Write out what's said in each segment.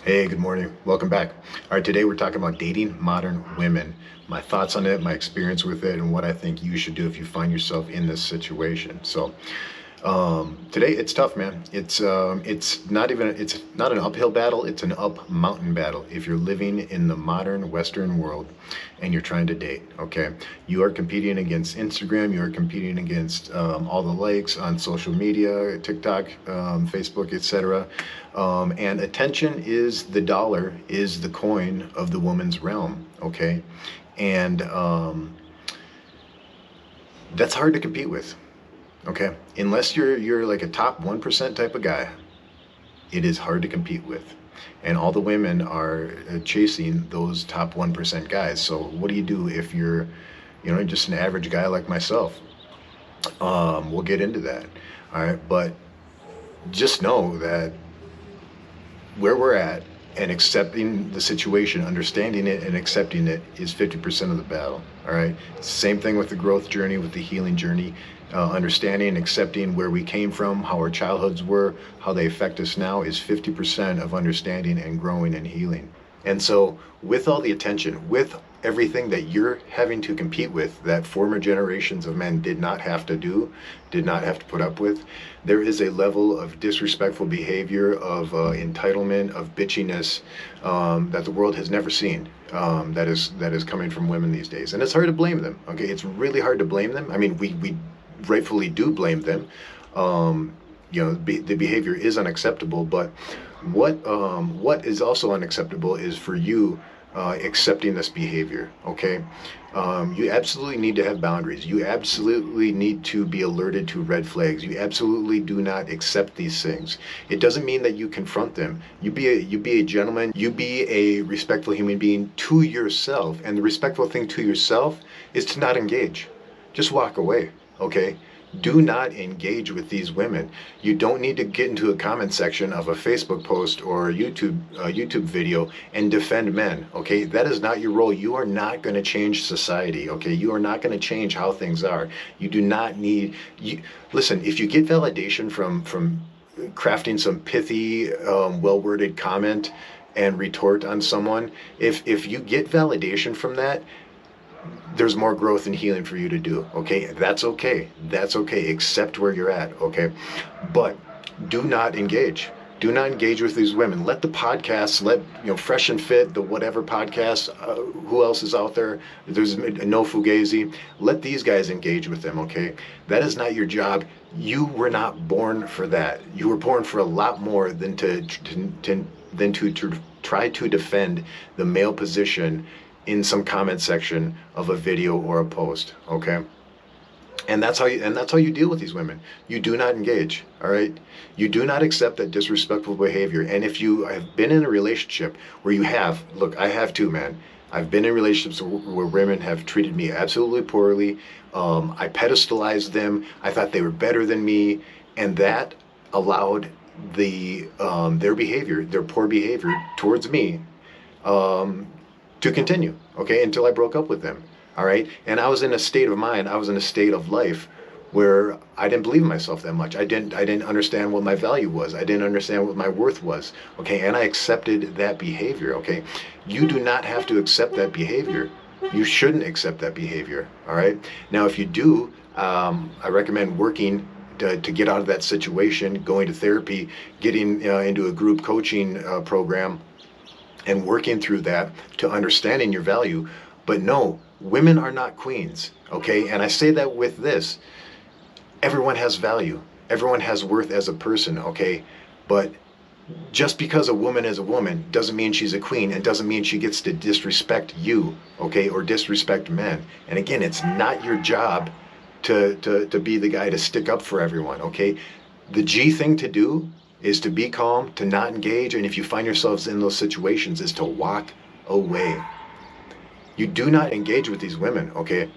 Hey, good morning. Welcome back. All right, today we're talking about dating modern women. My thoughts on it, my experience with it, and what I think you should do if you find yourself in this situation. Today it's tough, man. It's not an uphill battle. It's an up mountain battle. If you're living in the modern Western world and you're trying to date, okay, you are competing against Instagram. You are competing against all the likes on social media, TikTok, Facebook, etc. And attention is the dollar, is the coin of the woman's realm. Okay, and that's hard to compete with. Okay, unless you're like a top 1% type of guy, it is hard to compete with. And all the women are chasing those top 1% guys. So what do you do if you're, just an average guy like myself? We'll get into that. All right, but just know that where we're at and accepting the situation, understanding it and accepting it is 50% of the battle. All right. Same thing with the growth journey, with the healing journey. Understanding and accepting where we came from, how our childhoods were, how they affect us now is 50% of understanding and growing and healing. And so, with all the attention, with everything that you're having to compete with that former generations of men did not have to do, did not have to put up with, there is a level of disrespectful behavior, of entitlement, of bitchiness that the world has never seen. That is coming from women these days, and it's hard to blame them. Okay, it's really hard to blame them. I mean, we rightfully do blame them. The behavior is unacceptable, but what is also unacceptable is for you accepting this behavior. Okay, you absolutely need to have boundaries. You absolutely need to be alerted to red flags. You absolutely do not accept these things. It doesn't mean that you confront them. You be a gentleman. You be a respectful human being to yourself, and the respectful thing to yourself is to not engage. Just walk away. Okay, do not engage with these women. You don't need to get into a comment section of a Facebook post or a YouTube video and defend men. Okay, that is not your role. You are not going to change society. Okay, you are not going to change how things are. You do not need. Listen, if you get validation from crafting some pithy, well-worded comment and retort on someone, if you get validation from that, there's more growth and healing for you to do. Okay, that's okay. That's okay. Accept where you're at. Okay, but do not engage. Do not engage with these women. Let the podcasts, Fresh and Fit, the whatever podcast, who else is out there? There's no Fugazi. Let these guys engage with them. Okay, that is not your job. You were not born for that. You were born for a lot more than to try to defend the male position in some comment section of a video or a post. Okay, and that's how you deal with these women. You do not engage. All right, you do not accept that disrespectful behavior. And if you have been in a relationship where look, I have too, man. I've been in relationships where women have treated me absolutely poorly. I pedestalized them. I thought they were better than me, and that allowed their behavior, their poor behavior towards me, to continue, okay, until I broke up with them. All right, and I was in a state of mind, I was in a state of life where I didn't believe in myself that much. I didn't understand what my value was. I didn't understand what my worth was. Okay, and I accepted that behavior. Okay, you do not have to accept that behavior. You shouldn't accept that behavior. All right. Now, if you do, I recommend working to get out of that situation, going to therapy, getting into a group coaching program, and working through that to understanding your value. But no, women are not queens, okay? And I say that with this. Everyone has value. Everyone has worth as a person, okay? But just because a woman is a woman doesn't mean she's a queen, and doesn't mean she gets to disrespect you, okay? Or disrespect men. And again, it's not your job to be the guy to stick up for everyone, okay? The G thing to do is to be calm, to not engage, and if you find yourselves in those situations, is to walk away. You do not engage with these women, okay?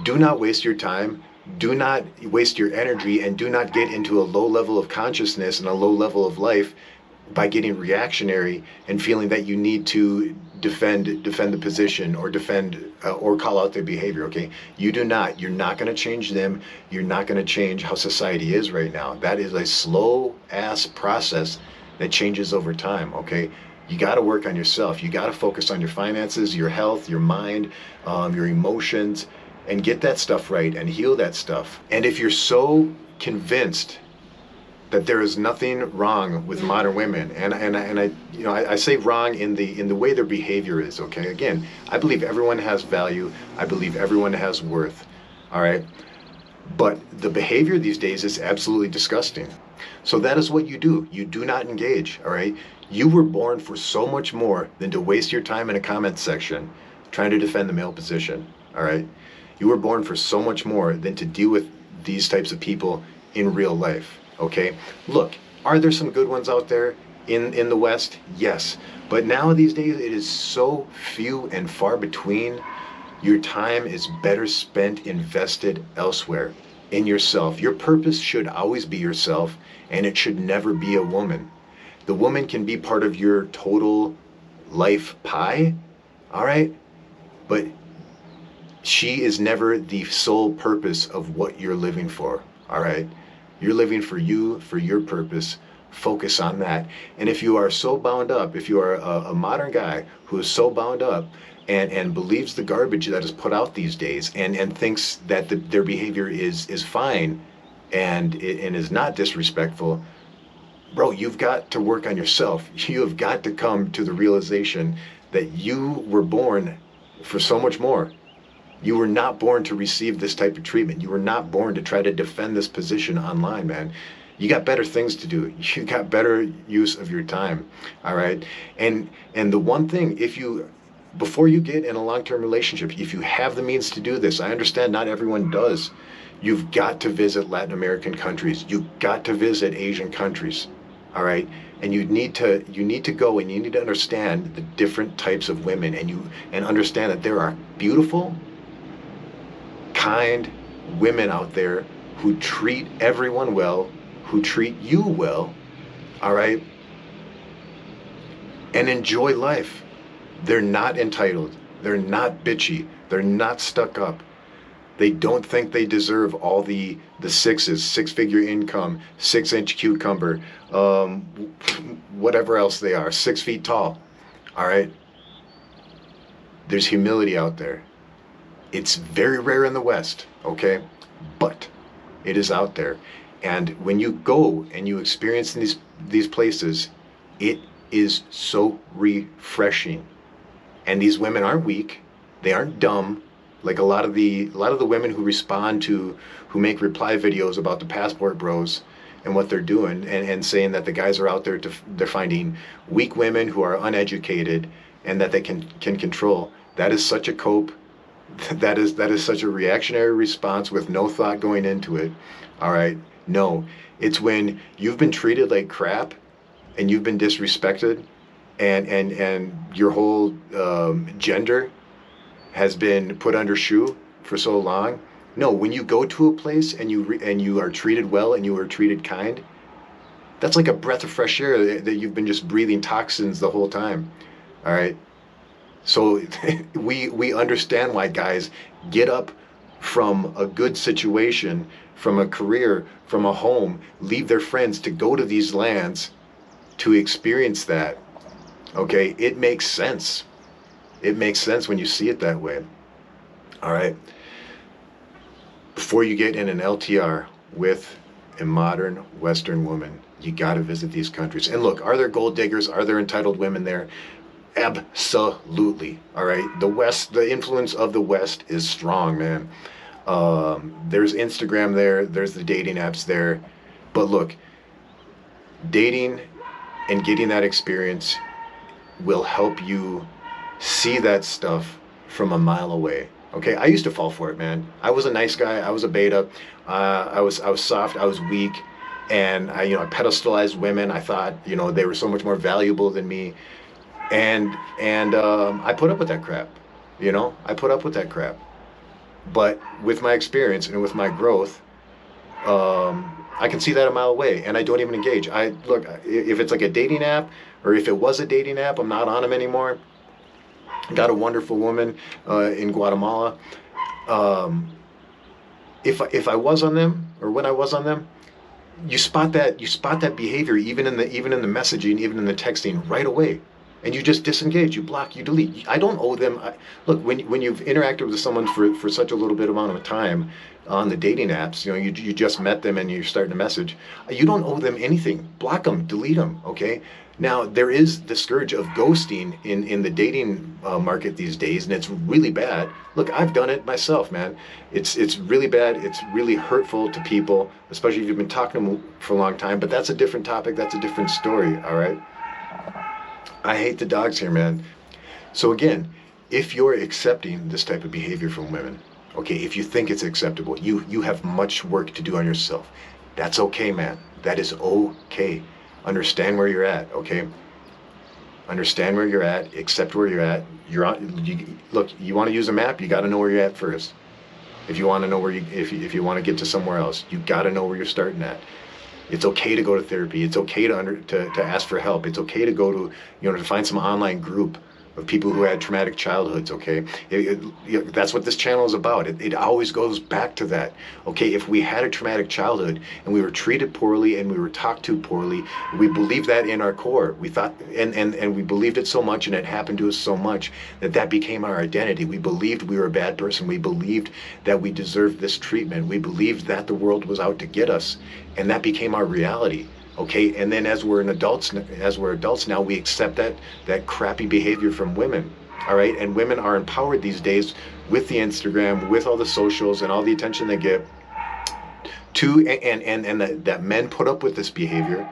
Do not waste your time, do not waste your energy, and do not get into a low level of consciousness and a low level of life by getting reactionary and feeling that you need to defend the position or defend or call out their behavior. Okay, you do not. You're not going to change them. You're not going to change how society is right now. That is a slow ass process that changes over time. Okay, You got to work on yourself. You got to focus on your finances, your health, your mind, your emotions, and get that stuff right and heal that stuff. And if you're so convinced that there is nothing wrong with modern women, and I say wrong in the way their behavior is. Okay, again, I believe everyone has value. I believe everyone has worth. All right, but the behavior these days is absolutely disgusting. So that is what you do. You do not engage. All right, you were born for so much more than to waste your time in a comment section trying to defend the male position. All right, you were born for so much more than to deal with these types of people in real life. Okay, look, are there some good ones out there in the West? Yes, but now these days it is so few and far between. Your time is better spent invested elsewhere, in yourself. Your purpose should always be yourself, and it should never be a woman. The woman can be part of your total life pie, all right, but she is never the sole purpose of what you're living for, all right? You're living for you, for your purpose. Focus on that. And if you are so bound up, if you are a modern guy who is so bound up and believes the garbage that is put out these days and thinks that their behavior is fine and is not disrespectful, bro, you've got to work on yourself. You have got to come to the realization that you were born for so much more. You were not born to receive this type of treatment. You were not born to try to defend this position online, man. You got better things to do. You got better use of your time, all right? And the one thing, before you get in a long-term relationship, if you have the means to do this, I understand not everyone does. You've got to visit Latin American countries. You've got to visit Asian countries, all right? And you need to go and you need to understand the different types of women and understand that there are beautiful, kind women out there who treat everyone well, who treat you well, all right? And enjoy life. They're not entitled. They're not bitchy. They're not stuck up. They don't think they deserve all the sixes, six-figure income, 6-inch cucumber, whatever else they are, 6 feet tall, all right? There's humility out there. It's very rare in the West, okay? But it is out there. And when you go and you experience these places, it is so refreshing. And these women aren't weak. They aren't dumb. Like a lot of the women who who make reply videos about the passport bros and what they're doing and saying that the guys are out there they're finding weak women who are uneducated and that they can control. That is such a cope. That is such a reactionary response with no thought going into it. All right. No, it's when you've been treated like crap and you've been disrespected and your whole gender has been put under shoe for so long. No, when you go to a place and you are treated well and you are treated kind, that's like a breath of fresh air that you've been just breathing toxins the whole time. All right. So we understand why guys get up from a good situation, from a career, from a home, leave their friends to go to these lands to experience that. Okay, it makes sense. It makes sense when you see it that way. All right. Before you get in an LTR with a modern Western woman, you got to visit these countries. And look, are there gold diggers? Are there entitled women there? Absolutely. All right. The West, the influence of the West is strong, man. There's Instagram there. There's the dating apps there. But look, dating and getting that experience will help you see that stuff from a mile away. Okay, I used to fall for it, man. I was a nice guy. I was a beta. I was soft. I was weak, and I pedestalized women. I thought they were so much more valuable than me, and I put up with that crap. I put up with that crap. But with my experience and with my growth, I can see that a mile away, and I don't even engage. Look, if it's like a dating app, or if it was a dating app, I'm not on them anymore. Got a wonderful woman in Guatemala. If I was on them, or when I was on them, you spot that behavior even in the messaging, even in the texting right away. and you just disengage, you block, you delete. I don't owe them. Look, when you've interacted with someone for such a little bit amount of time on the dating apps, you just met them and you're starting to message, you don't owe them anything. Block them, delete them, okay? Now, there is the scourge of ghosting in the dating market these days, and it's really bad. Look, I've done it myself, man. It's really bad. It's really hurtful to people, especially if you've been talking to them for a long time, but that's a different topic. That's a different story, all right? I hate the dogs here, man. So again, if you're accepting this type of behavior from women, okay, if you think it's acceptable, you have much work to do on yourself. That's okay, man. That is okay. Understand where you're at, okay? Understand where you're at, accept where you're at. Look, you want to use a map, you got to know where you're at first. If you want to know where if you want to get to somewhere else, you got to know where you're starting at. It's okay to go to therapy. It's okay to ask for help. It's okay to go to, to find some online group of people who had traumatic childhoods, okay? That's what this channel is about. It always goes back to that, okay? If we had a traumatic childhood and we were treated poorly and we were talked to poorly, we believed that in our core. We thought, and we believed it so much, and it happened to us so much that became our identity. We believed we were a bad person. We believed that we deserved this treatment. We believed that the world was out to get us, and that became our reality. Okay, and then as we're adults now, we accept that crappy behavior from women. All right, and women are empowered these days with the Instagram, with all the socials and all the attention they get. That men put up with this behavior,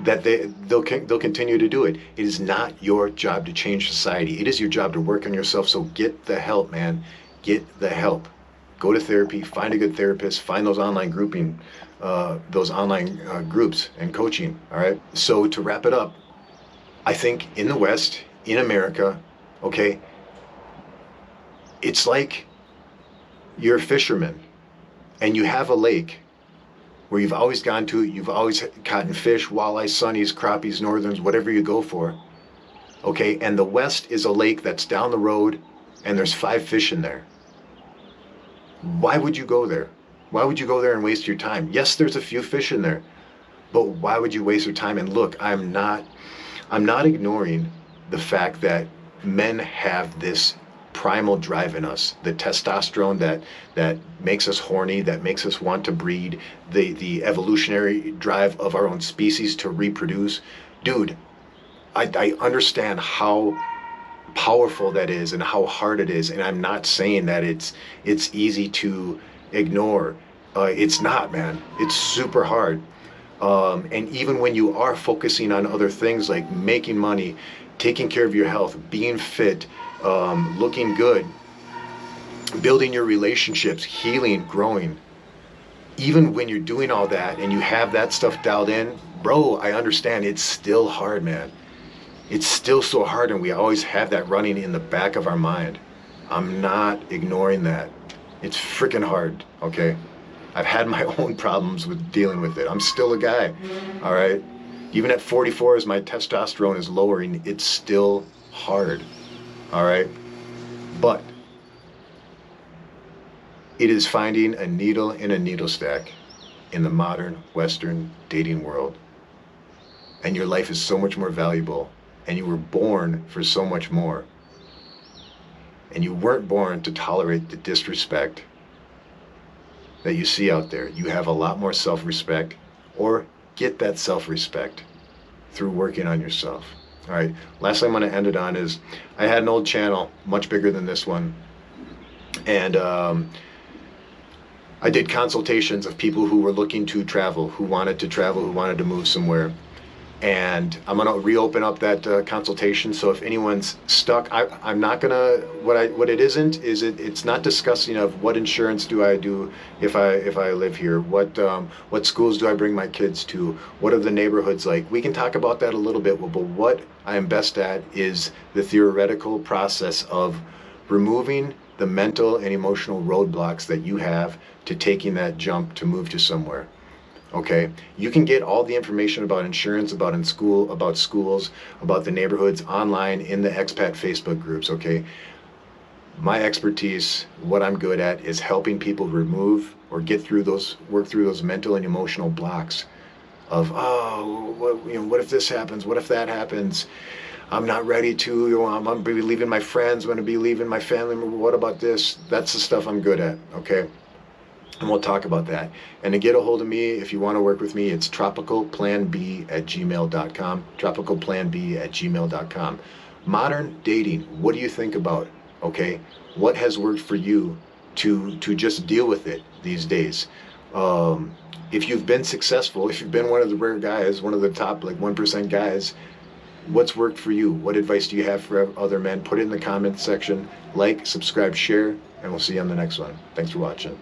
that they'll continue to do it. It is not your job to change society. It is your job to work on yourself. So get the help, man. Get the help. Go to therapy. Find a good therapist. Find those online groups and coaching. All right. So to wrap it up, I think in the West, in America, okay, it's like you're a fisherman and you have a lake where you've always gone to. You've always caught fish, walleyes, sunnies, crappies, northerns, whatever you go for. Okay. And the West is a lake that's down the road and there's 5 fish in there. Why would you go there? Why would you go there and waste your time? Yes, there's a few fish in there, but why would you waste your time? And look, I'm not ignoring the fact that men have this primal drive in us, the testosterone that makes us horny, that makes us want to breed, the evolutionary drive of our own species to reproduce. Dude, I understand how powerful that is and how hard it is, and I'm not saying that it's easy to ignore. It's not, man. It's super hard. And even when you are focusing on other things like making money, taking care of your health, being fit, looking good, building your relationships, healing, growing, even when you're doing all that and you have that stuff dialed in, bro, I understand it's still hard, man. It's still so hard, and we always have that running in the back of our mind. I'm not ignoring that. It's freaking hard, okay? I've had my own problems with dealing with it. I'm still a guy, all right? Even at 44, as my testosterone is lowering, it's still hard, all right? But it is finding a needle in a needle stack in the modern Western dating world. And your life is so much more valuable, and you were born for so much more. And you weren't born to tolerate the disrespect that you see out there. You have a lot more self-respect, or get that self-respect through working on yourself. All right, last thing I'm going to end it on is I had an old channel, much bigger than this one, and I did consultations of people who were looking to travel, who wanted to move somewhere. And I'm going to reopen up that consultation. So if anyone's stuck, I'm not going to, what it isn't, is it's not discussing of what insurance do I do if I live here, what schools do I bring my kids to, what are the neighborhoods like. We can talk about that a little bit, but what I am best at is the theoretical process of removing the mental and emotional roadblocks that you have to taking that jump to move to somewhere. Okay, you can get all the information about insurance, about schools, about the neighborhoods online in the expat Facebook groups. Okay, my expertise, what I'm good at, is helping people remove or work through those mental and emotional blocks of, what if this happens, what if that happens, I'm not ready to, I'm going to be leaving my friends, I'm going to be leaving my family, what about this? That's the stuff I'm good at, okay? And we'll talk about that. And to get a hold of me, if you want to work with me, it's tropicalplanb@gmail.com, tropicalplanb@gmail.com. Modern dating, what do you think about? Okay, what has worked for you to just deal with it these days? If you've been successful, if you've been one of the rare guys, one of the top like 1% guys, what's worked for you? What advice do you have for other men? Put it in the comments section. Like, subscribe, share, and we'll see you on the next one. Thanks for watching.